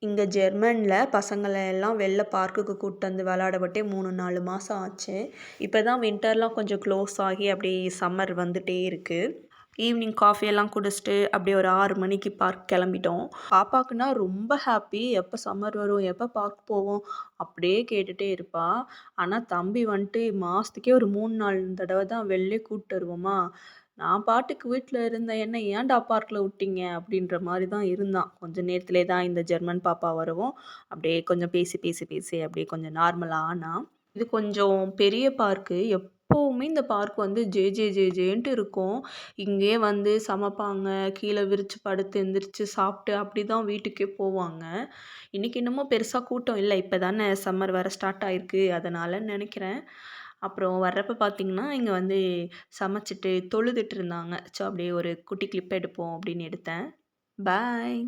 இங்க ஜெர்மன்ல பசங்கள எல்லாம் வெளில பார்க்குக்கு கூட்டு வந்து விளையாட விட்டே 3, 4 மாசம் ஆச்சு. இப்ப தான் வின்டர்லாம் கொஞ்சம் க்ளோஸ் ஆகி அப்படியே சம்மர் வந்துட்டே இருக்கு. ஈவினிங் காஃபி எல்லாம் குடிச்சிட்டு அப்படியே ஒரு 6 மணிக்கு பார்க் கிளம்பிட்டோம். பாப்பாக்குன்னா ரொம்ப ஹாப்பி. எப்ப சம்மர் வரும்? எப்ப பார்க் போவோம்? அப்படியே கேட்டுட்டே இருப்பா. ஆனா தம்பி வந்துட்டு மாசத்துக்கே ஒரு 3, 4 தடவ தான் வெளிலே கூட்டு வருவோமா, நான் பாட்டுக்கு வீட்ல இருந்தேன். "என்ன ஏன்டா பார்க்ல விட்டீங்க?" அப்படின்ற மாரி தான் இருந்தான். கொஞ்ச நேரத்திலே தான் இந்த ஜெர்மன் பாப்பா வரவும், அப்படியே கொஞ்சம் பேசி, பேசி, பேசி அப்படியே கொஞ்சம் நார்மலா ஆனான். இது கொஞ்சம் பெரிய பார்க்கு. எப்பவுமே இந்த பார்க் வந்து ஜே ஜே ஜே ஜேன்ட்டு இருக்கும். இங்கேயே வந்து சமைப்பாங்க. கீழ விரிச்சு படுத்து எந்திரிச்சு சாப்பிட்டு அப்படிதான் வீட்டுக்கே போவாங்க. இன்னைக்கு என்னமோ பெருசா கூட்டம் இல்ல. இப்ப தானே சம்மர் வேற ஸ்டார்ட் ஆயிருக்கு. அதனாலன்னு நெனைக்கிறேன். அப்புறம் வர்றப்ப பார்த்தீங்கன்னா, இங்க வந்து சமைச்சுட்டு தொழுதுட்டு இருந்தாங்க. அப்படியே ஒரு குட்டி கிளிப் எடுப்போம் அப்படின்னு எடுத்தேன். பாய்.